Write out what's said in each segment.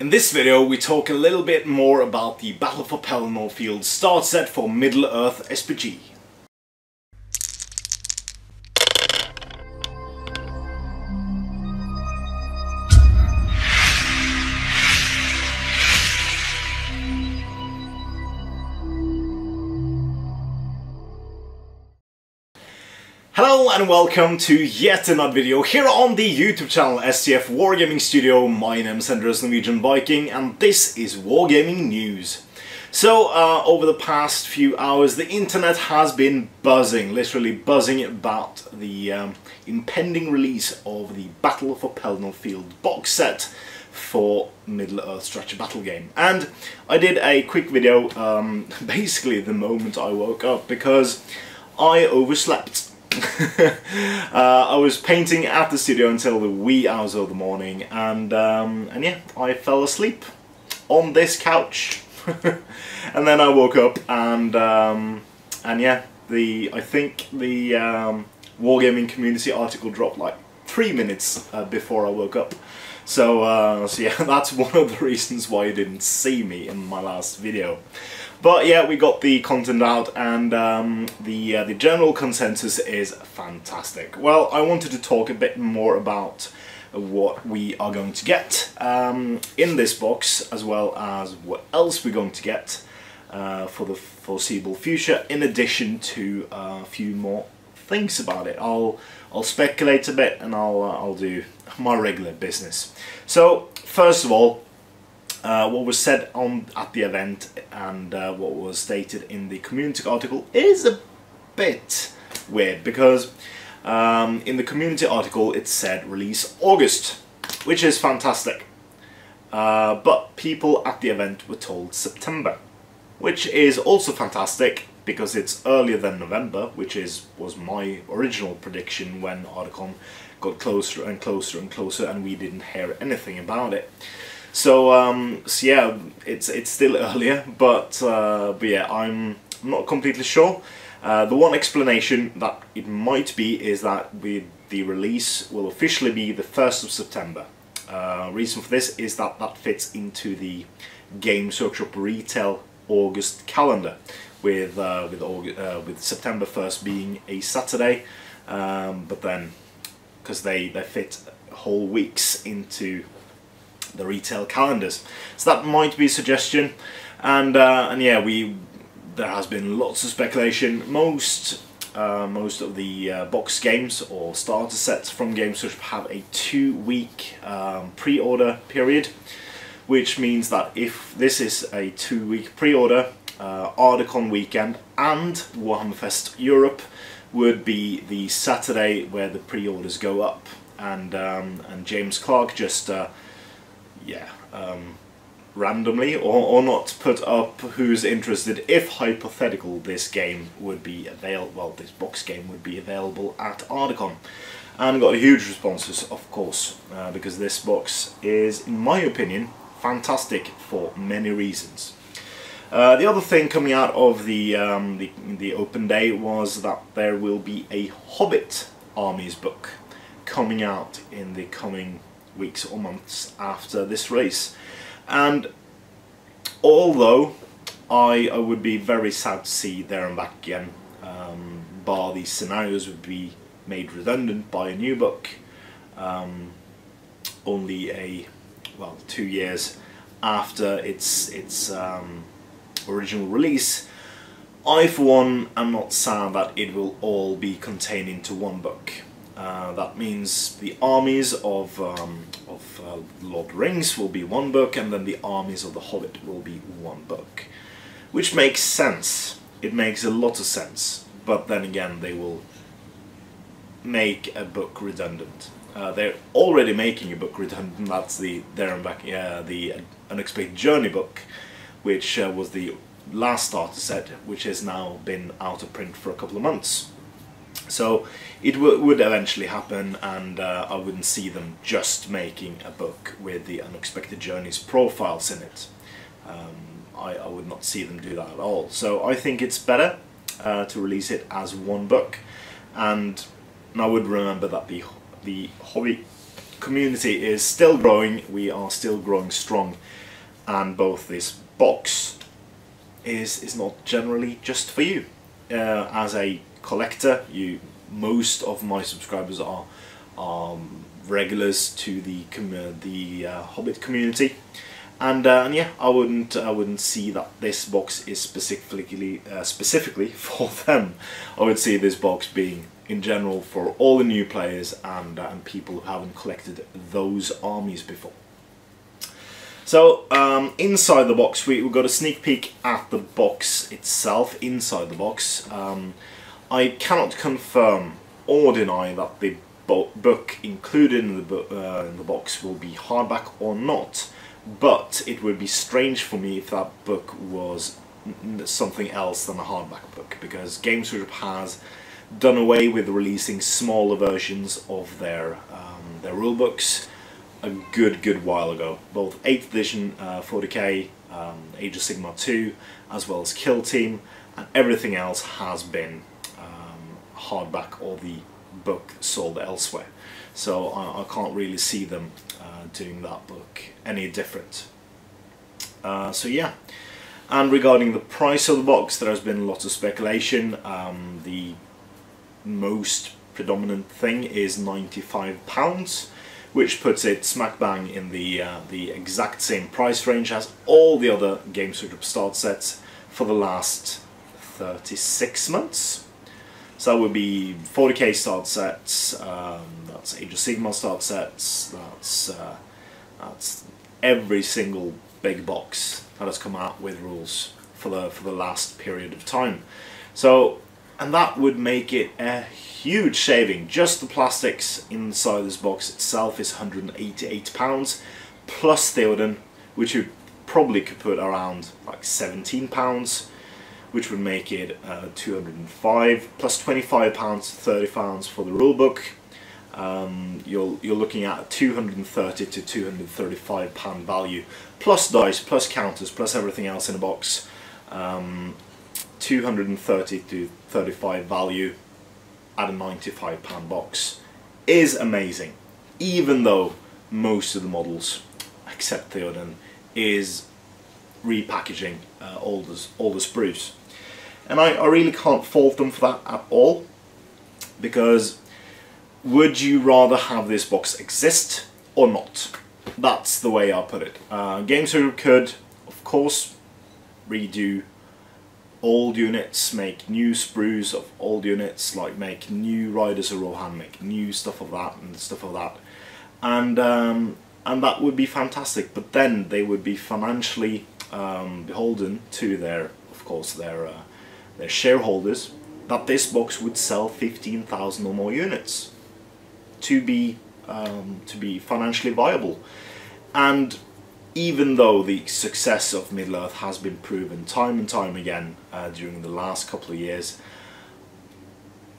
In this video we talk a little bit more about the Battle for Pelennor Field start set for Middle-earth SBG. Hello and welcome to yet another video here on the YouTube channel STF Wargaming Studio. My name is Andreas Norwegian Viking and this is Wargaming News. So over the past few hours the internet has been buzzing, literally buzzing about the impending release of the Battle for Pelennor Field box set for Middle-earth strategy battle game. And I did a quick video basically the moment I woke up because I overslept. I was painting at the studio until the wee hours of the morning, and yeah, I fell asleep on this couch, and then I woke up, and yeah, I think the Wargaming community article dropped like 3 minutes before I woke up. So yeah, that's one of the reasons why you didn't see me in my last video. But yeah, we got the content out, and the general consensus is fantastic. Well, I wanted to talk a bit more about what we are going to get in this box, as well as what else we're going to get for the foreseeable future, in addition to a few more things about it. I'll speculate a bit, and I'll do my regular business. So first of all, what was said at the event and what was stated in the community article is a bit weird, because in the community article it said release August, which is fantastic, but people at the event were told September, which is also fantastic because it's earlier than November, which was my original prediction when Articon got closer and closer and closer and we didn't hear anything about it. So, so yeah, it's still earlier, but yeah, I'm not completely sure. The one explanation that it might be is that the release will officially be the 1st of September. Reason for this is that that fits into the Games Workshop retail August calendar, with September 1st being a Saturday, but then because they fit whole weeks into the retail calendars, so that might be a suggestion. And yeah, there has been lots of speculation. Most of the box games or starter sets from Games Workshop have a 2-week pre-order period, which means that if this is a 2-week pre-order, Articon weekend and Warhammer Fest Europe would be the Saturday where the pre-orders go up, and James Clark just randomly or not put up who's interested if hypothetical this game would be available, well, this box game would be available at Articon, and got huge responses, of course, because this box is, in my opinion, fantastic for many reasons. The other thing coming out of the open day was that there will be a Hobbit Armies book coming out in the coming weeks or months after this race. And although I would be very sad to see There and Back again, bar these scenarios would be made redundant by a new book, only 2 years after its original release, I for one am not sad that it will all be contained into one book. That means the armies of Lord of the Rings will be one book, and then the armies of the Hobbit will be one book, which makes sense. It makes a lot of sense, but then again they will make a book redundant. They're already making a book redundant. That's the There and Back, the Unexpected Journey book, which was the last starter set, which has now been out of print for a couple of months. So it would eventually happen, and I wouldn't see them just making a book with the Unexpected Journeys profiles in it. I would not see them do that at all. So I think it's better to release it as one book, and I would remember that the community is still growing, we are still growing strong, and both this box is not generally just for you. As a collector, most of my subscribers are regulars to the Hobbit community, and yeah, I wouldn't see that this box is specifically for them. I would see this box being in general for all the new players and people who haven't collected those armies before. So inside the box, we got a sneak peek at the box itself. Inside the box, I cannot confirm or deny that the book included in the box will be hardback or not, but it would be strange for me if that book was something else than a hardback book, because Games Workshop has done away with releasing smaller versions of their rulebooks a good while ago. Both 8th edition 40k, Age of Sigmar 2, as well as Kill Team, and everything else has been hardback or the book sold elsewhere. So I can't really see them doing that book any different. So yeah, and regarding the price of the box, there has been lots of speculation. The most predominant thing is £95, which puts it smack bang in the exact same price range as all the other Games Workshop start sets for the last 36 months. So that would be 40k start sets, that's Age of Sigmar start sets, that's every single big box that has come out with rules for the last period of time. So, and that would make it a huge saving. Just the plastics inside this box itself is £188, plus Theoden, which you probably could put around like £17, which would make it 205, plus £25, £30 for the rulebook. You're looking at a £230 to £235 value, plus dice, plus counters, plus everything else in a box. 230 to 35 value at a £95 box is amazing, even though most of the models, except Theoden, is repackaging all the sprues. And I really can't fault them for that at all, because would you rather have this box exist or not? That's the way I put it. Games Workshop could, of course, redo old units, make new sprues of old units, like make new Riders of Rohan, make new stuff of that and stuff of that, and that would be fantastic. But then they would be financially beholden to their shareholders, that this box would sell 15,000 or more units to be financially viable. And even though the success of Middle-earth has been proven time and time again during the last couple of years,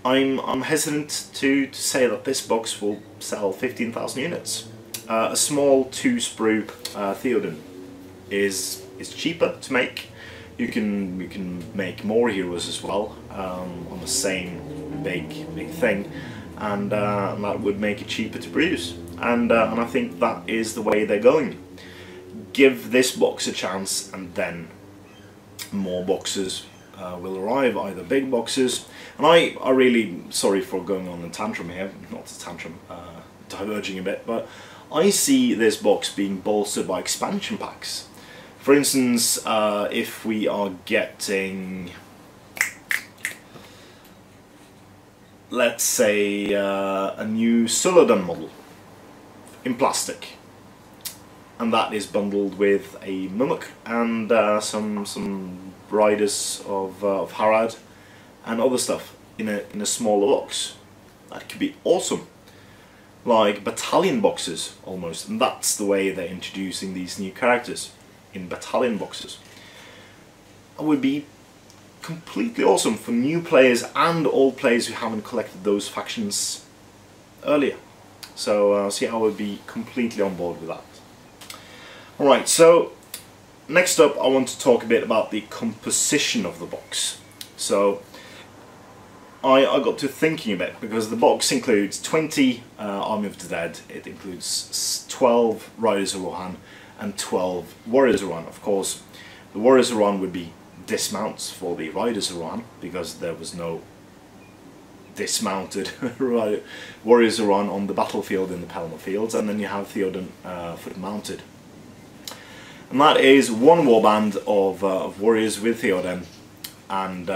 I'm hesitant to say that this box will sell 15,000 units. A small 2-sprue Theoden is cheaper to make. You can make more heroes as well on the same big thing, and that would make it cheaper to produce. And I think that is the way they're going. Give this box a chance, and then more boxes will arrive, either big boxes. And I really, sorry for going on a tantrum here, not a tantrum, diverging a bit, but I see this box being bolstered by expansion packs. For instance, if we are getting, let's say, a new Suladan model in plastic, and that is bundled with a Mumuk and some riders of Harad and other stuff in a smaller box. That could be awesome, like battalion boxes almost, and that's the way they're introducing these new characters, in battalion boxes. It would be completely awesome for new players and old players who haven't collected those factions earlier. So see, I would be completely on board with that. Alright, so next up I want to talk a bit about the composition of the box. So I got to thinking a bit, because the box includes 20 Army of the Dead, it includes 12 Riders of Rohan and 12 Warriors of Rohan. Of course, the Warriors of Rohan would be dismounts for the Riders of Rohan, because there was no dismounted Warriors of Rohan on the battlefield in the Pelennor Fields, and then you have Theoden foot-mounted. And that is one warband of warriors with Theoden, and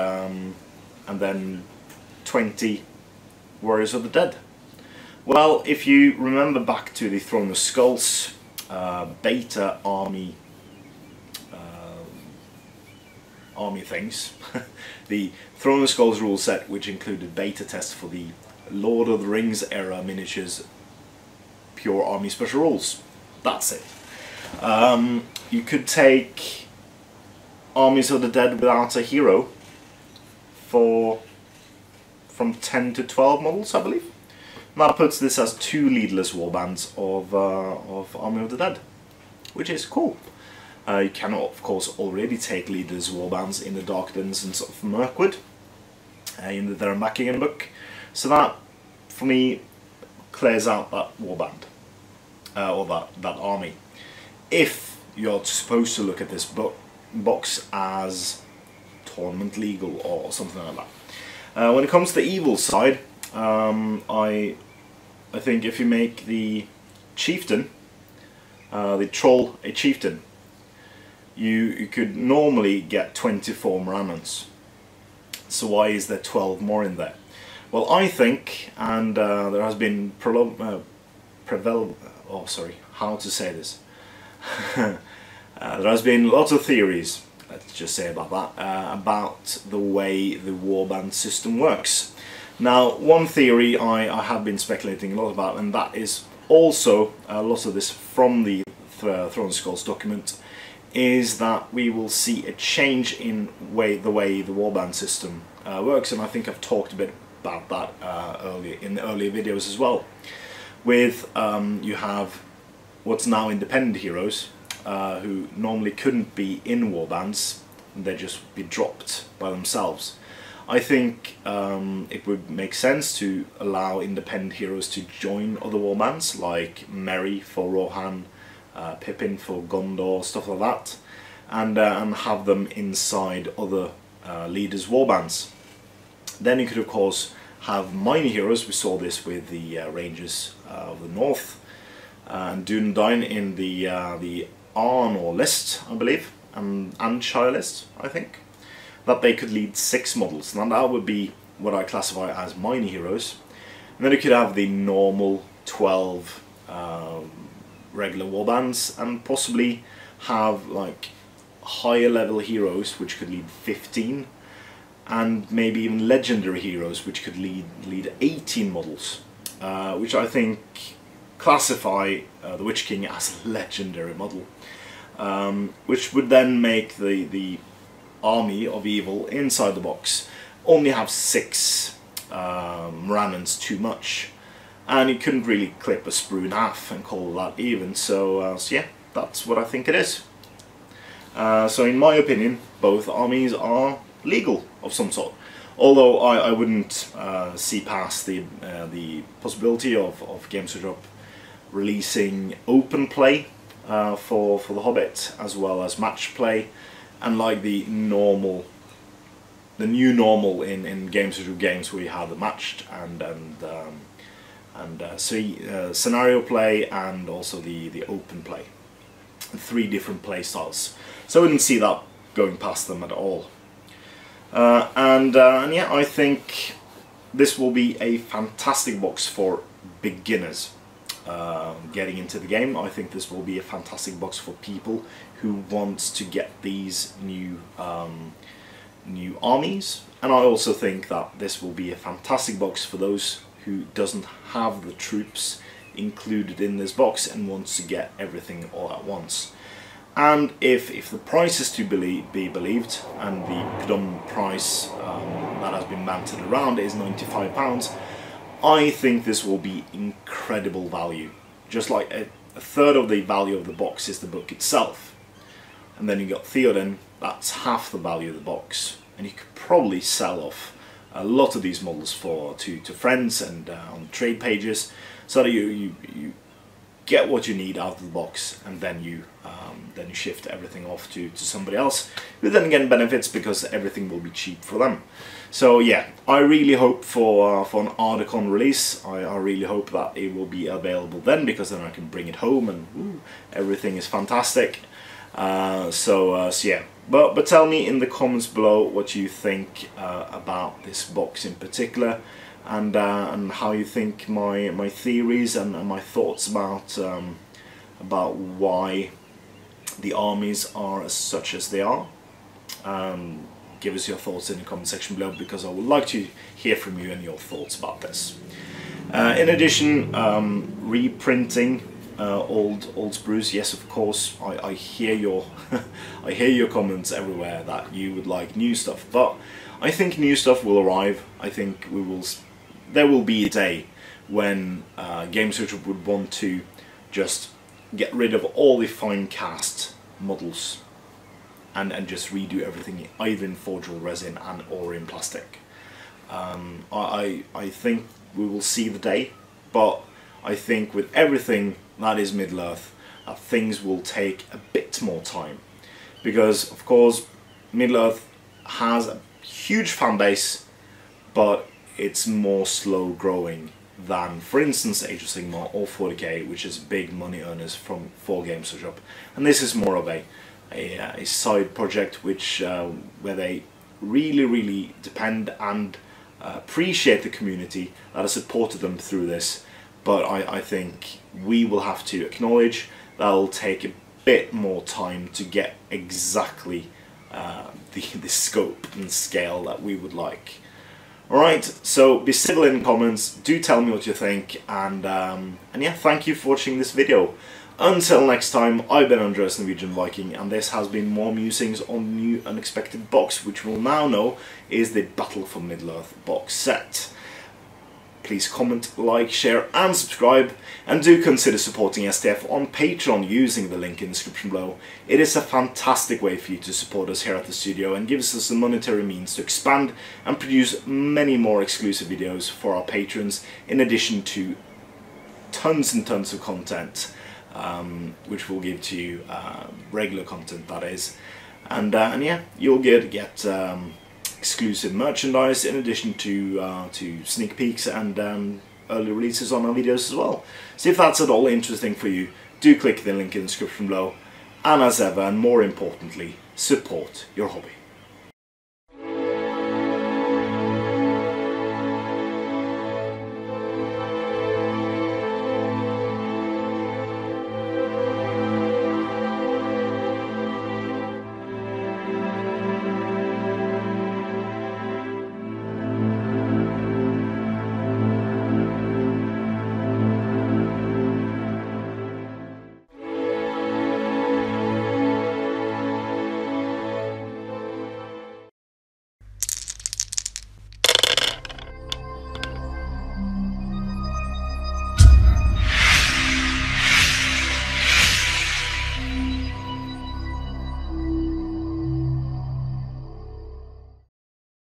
then 20 Warriors of the Dead. Well, if you remember back to the Throne of Skulls beta army things, the Throne of Skulls rule set, which included beta tests for the Lord of the Rings era miniatures pure army special rules. That's it. You could take Armies of the Dead without a hero from 10 to 12 models, I believe. And that puts this as 2 leaderless warbands of Army of the Dead, which is cool. You can of course already take leaderless warbands in the Dark Denizens of Mirkwood, in the Darren Mackinnon book, so that for me clears out that warband, or that army. If you're supposed to look at this box as tournament legal or something like that. When it comes to the evil side, I think if you make the chieftain, the troll, a chieftain, you could normally get 24 Moranons. So why is there 12 more in there? Well, I think, and there has been how to say this? There has been lots of theories, let's just say about that, about the way the warband system works. Now, one theory I have been speculating a lot about, and that is also a lot of this from the Throne of Skulls document, is that we will see a change in the way the warband system works, and I think I've talked a bit about that in the earlier videos as well. With you have what's now independent heroes, who normally couldn't be in warbands, and they'd just be dropped by themselves. I think it would make sense to allow independent heroes to join other warbands, like Merry for Rohan, Pippin for Gondor, stuff like that, and have them inside other leaders' warbands. Then you could of course have minor heroes. We saw this with the Rangers of the North, and Dunedain in the Arnor list, I believe, and Shire list, I think, that they could lead 6 models. Now that would be what I classify as minor heroes. And then you could have the normal 12 regular warbands, and possibly have like higher level heroes which could lead 15, and maybe even legendary heroes which could lead 18 models, which I think classify the Witch King as a legendary model, which would then make the army of evil inside the box only have 6 Moranons too much, and you couldn't really clip a sprue in half and call that even. So yeah, that's what I think it is. So in my opinion, both armies are legal of some sort, although I wouldn't see past the possibility of Games Workshop releasing open play for the Hobbit, as well as match play, and like the new normal in Games Workshop games, where you have the matched and scenario play, and also the open play. 3 different play styles. So I wouldn't see that going past them at all. And yeah, I think this will be a fantastic box for beginners getting into the game. I think this will be a fantastic box for people who want to get these new armies, and I also think that this will be a fantastic box for those who doesn't have the troops included in this box and wants to get everything all at once. And if the price is to be believed, and the predominant price that has been bantered around is £95, I think this will be incredible value. Just like a third of the value of the box is the book itself, and then you got Theoden, that's half the value of the box, and you could probably sell off a lot of these models to friends and on trade pages, so that you get what you need out of the box, and then you shift everything off to somebody else, who then again benefits because everything will be cheap for them. So yeah, I really hope for an Ardacon release. I really hope that it will be available then, because then I can bring it home and everything is fantastic. So yeah, but tell me in the comments below what you think about this box in particular, and how you think my theories and my thoughts about why the armies are as such as they are. Give us your thoughts in the comment section below, because I would like to hear from you and your thoughts about this. In addition, reprinting old sprues, yes, of course. I hear your I hear your comments everywhere that you would like new stuff, but I think new stuff will arrive. I think there will be a day when Games Workshop would want to just get rid of all the fine cast models and just redo everything either in forgeable resin and or in plastic. I think we will see the day, but I think with everything that is Middle-earth, things will take a bit more time, because of course Middle-earth has a huge fan base, but it's more slow growing than, for instance, Age of Sigmar or 40k, which is big money earners for Games Workshop. And this is more of a side project, which where they really depend and appreciate the community that has supported them through this. But I think we will have to acknowledge that it'll take a bit more time to get exactly the scope and scale that we would like. Alright, so be civil in the comments, do tell me what you think, and yeah, thank you for watching this video. Until next time, I've been Andreas, Norwegian Viking, and this has been more musings on the new unexpected box, which we'll now know is the Battle for Middle-earth box set. Please comment, like, share and subscribe, and do consider supporting STF on Patreon using the link in the description below. It is a fantastic way for you to support us here at the studio and gives us the monetary means to expand and produce many more exclusive videos for our patrons, in addition to tons and tons of content, which we'll give to you, regular content that is. And yeah, you'll get exclusive merchandise, in addition to sneak peeks and early releases on our videos as well. So if that's at all interesting for you, do click the link in the description below, and as ever, and more importantly, support your hobby.